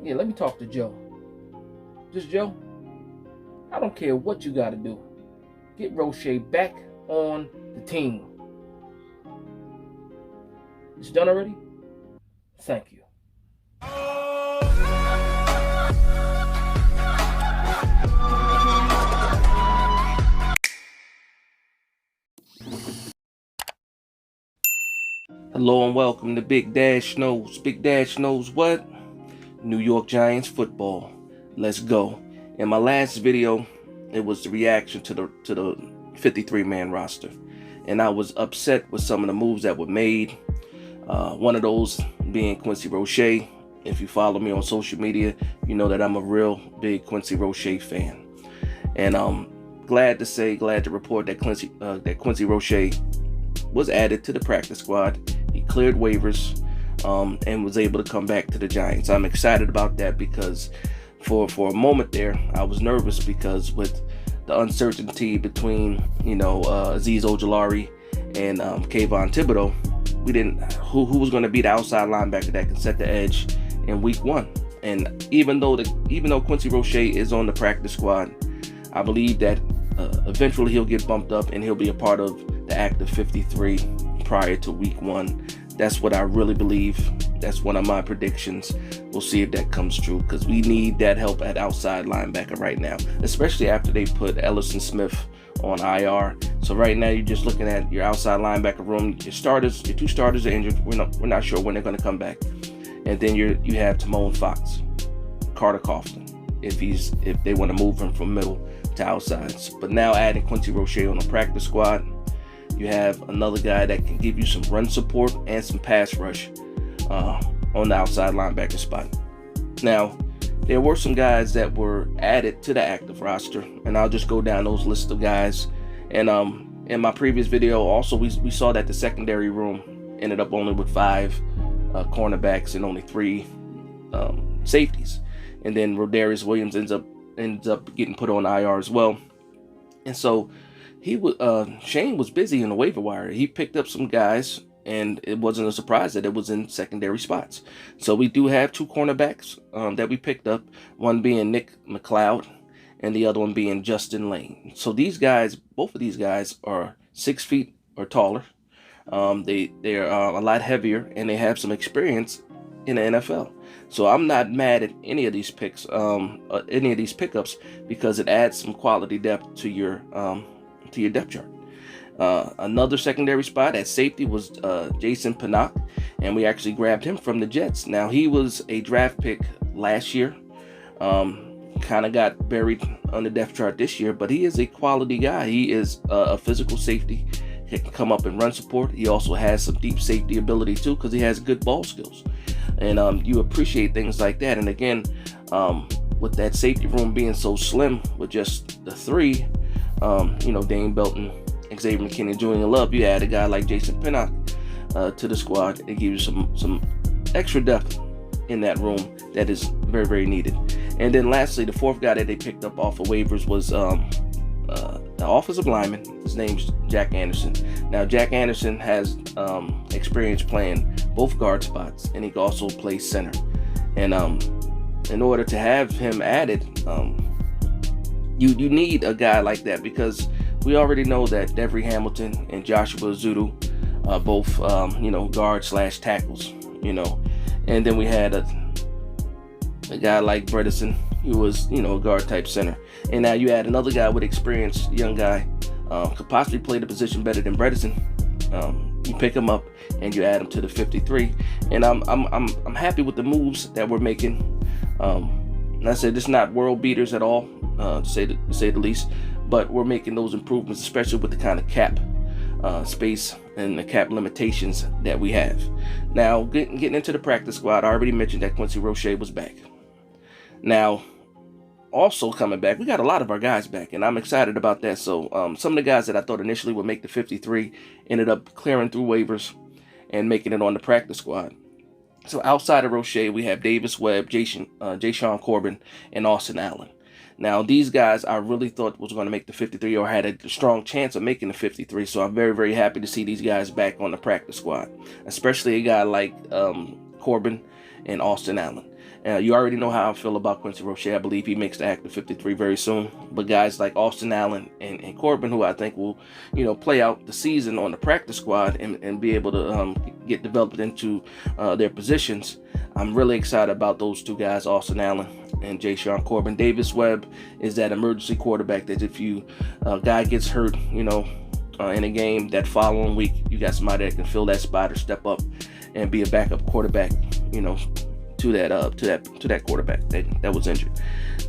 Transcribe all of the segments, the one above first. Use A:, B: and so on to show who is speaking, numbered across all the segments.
A: Yeah, let me talk to Joe. Just Joe, I don't care what you gotta do. Get Roche back on the team. It's done already? Thank you. Hello and welcome to Big Dash Knows. Big Dash knows what? New York Giants football. Let's go. In my last video, it was the reaction to the 53-man roster. And I was upset with some of the moves that were made. One of those being Quincy Roche. If you follow me on social media, you know that I'm a real big Quincy Roche fan. And I'm glad to report that Quincy Roche was added to the practice squad. He cleared waivers and was able to come back to the Giants. I'm excited about that because for a moment there, I was nervous because with the uncertainty between, Azeez Ojulari and Kayvon Thibodeaux, we didn't who was going to be the outside linebacker that can set the edge in week 1. And even though Quincy Roche is on the practice squad, I believe that eventually he'll get bumped up and he'll be a part of the active 53 prior to week 1. That's what I really believe. That's one of my predictions. We'll see if that comes true because we need that help at outside linebacker right now, especially after they put Ellison Smith on IR. So right now you're just looking at your outside linebacker room. Your two starters are injured. We're not sure when they're going to come back. And then you have Timon Fox, Carter Coughlin, if they want to move him from middle to outsides. But now adding Quincy Roche on the practice squad, you have another guy that can give you some run support and some pass rush on the outside linebacker spot. Now, there were some guys that were added to the active roster, and I'll just go down those lists of guys. And in my previous video, also we saw that the secondary room ended up only with 5 cornerbacks and only 3 safeties. And then Rodarius Williams ends up getting put on IR as well. And so Shane was busy in the waiver wire. He picked up some guys, and it wasn't a surprise that it was in secondary spots. So we do have 2 cornerbacks that we picked up, one being Nick McLeod and the other one being Justin Lane. So both of these guys are 6 feet or taller. They're a lot heavier, and they have some experience in the NFL. So I'm not mad at any of these pickups because it adds some quality depth to your depth chart. Another secondary spot at safety was Jason Panock, and we actually grabbed him from the Jets. Now, he was a draft pick last year, kind of got buried on the depth chart this year, but he is a quality guy. He is a physical safety. He can come up and run support. He also has some deep safety ability too because he has good ball skills. And you appreciate things like that. And again, with that safety room being so slim with just the 3, Dane Belton, Xavier McKinney, Julian Love, you add a guy like Jason Pinnock to the squad. It gives you some extra depth in that room that is very, very needed. And then lastly, the 4th guy that they picked up off of waivers was the offensive lineman. His name's Jack Anderson. Now, Jack Anderson has experience playing both guard spots, and he can also play center. And in order to have him added, you need a guy like that because we already know that Devery Hamilton and Joshua Zudu are both guard/tackles, and then we had a guy like Bredesen, who was a guard type center. And now you add another guy with experience, young guy, could possibly play the position better than Bredesen. You pick him up and you add him to the 53, and I'm happy with the moves that we're making. And I said it's not world beaters at all, to say the least, but we're making those improvements, especially with the kind of cap space and the cap limitations that we have. Now, getting into the practice squad, I already mentioned that Quincy Roche was back. Now, also coming back, we got a lot of our guys back, and I'm excited about that. So some of the guys that I thought initially would make the 53 ended up clearing through waivers and making it on the practice squad. So outside of Roche, we have Davis Webb, Jashawn Corbin, and Austin Allen. Now, these guys I really thought was going to make the 53 or had a strong chance of making the 53. So I'm very, very happy to see these guys back on the practice squad, especially a guy like Corbin and Austin Allen. You already know how I feel about Quincy Roche. I believe he makes the active 53 very soon. But guys like Austin Allen and Corbin, who I think will, play out the season on the practice squad and be able to get developed into their positions. I'm really excited about those two guys, Austin Allen and Ja'Shawn Corbin. Davis Webb is that emergency quarterback that if a guy gets hurt, in a game, that following week, you got somebody that can fill that spot or step up and be a backup quarterback, to that quarterback that was injured.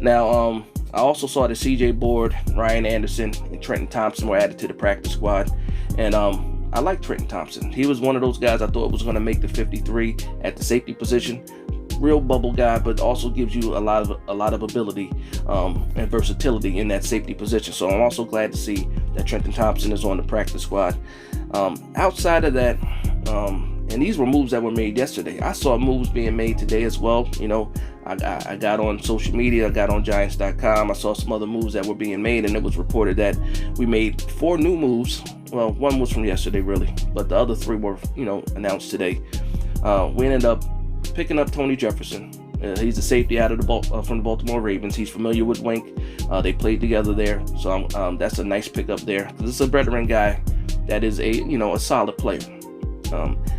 A: Now, I also saw that C.J. Board, Ryan Anderson, and Trenton Thompson were added to the practice squad, and I like Trenton Thompson. He was one of those guys I thought was going to make the 53 at the safety position. Real bubble guy, but also gives you a lot of ability and versatility in that safety position. So I'm also glad to see that Trenton Thompson is on the practice squad. Outside of that, and these were moves that were made yesterday. I saw moves being made today as well. I got on social media, I got on Giants.com. I saw some other moves that were being made, and it was reported that we made 4 new moves. Well, one was from yesterday, really, but the other 3 were, announced today. We ended up picking up Tony Jefferson. He's a safety out of from the Baltimore Ravens. He's familiar with Wink. They played together there, so that's a nice pickup there. This is a veteran guy that is a solid player.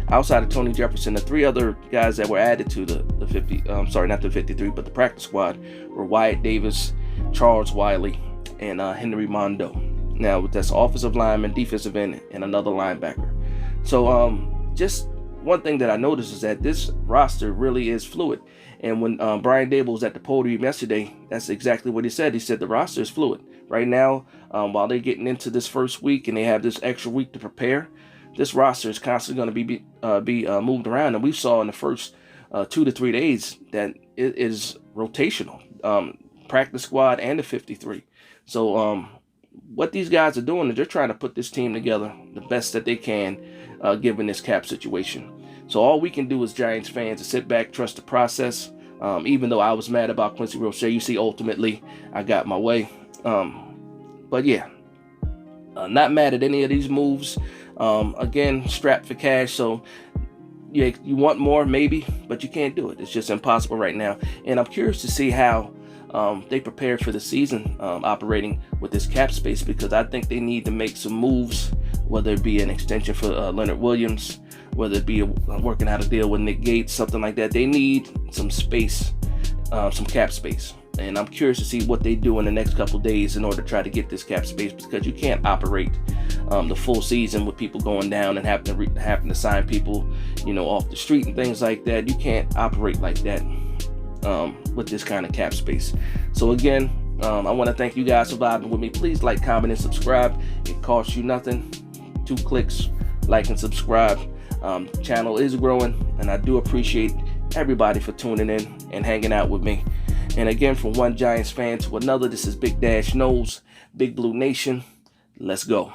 A: Outside of Tony Jefferson, the 3 other guys that were added to the 50, not the 53, but the practice squad were Wyatt Davis, Charles Wiley, and Henry Mondo. Now, that's offensive lineman, defensive end, and another linebacker. So, just one thing that I noticed is that this roster really is fluid. And when Brian Dable was at the podium yesterday, that's exactly what he said. He said the roster is fluid. Right now, while they're getting into this first week and they have this extra week to prepare, this roster is constantly going to be moved around. And we saw in the first 2 to 3 days that it is rotational, practice squad and the 53. So what these guys are doing is they're trying to put this team together the best that they can, given this cap situation. So all we can do as Giants fans is sit back, trust the process. Even though I was mad about Quincy Roche, you see, ultimately I got my way. But yeah, not mad at any of these moves. Again, strapped for cash, so yeah, you want more maybe, but you can't do it. It's just impossible right now. And I'm curious to see how they prepare for the season, operating with this cap space, because I think they need to make some moves, whether it be an extension for Leonard Williams, whether it be working out a deal with Nick Gates, something like that. They need some space, some cap space. And I'm curious to see what they do in the next couple of days in order to try to get this cap space, because you can't operate the full season with people going down and having to sign people, off the street and things like that. You can't operate like that with this kind of cap space. So again, I want to thank you guys for vibing with me. Please like, comment, and subscribe. It costs you nothing. 2 clicks, like and subscribe. The channel is growing, and I do appreciate everybody for tuning in and hanging out with me. And again, from one Giants fan to another, this is Big Dash Knows, Big Blue Nation. Let's go.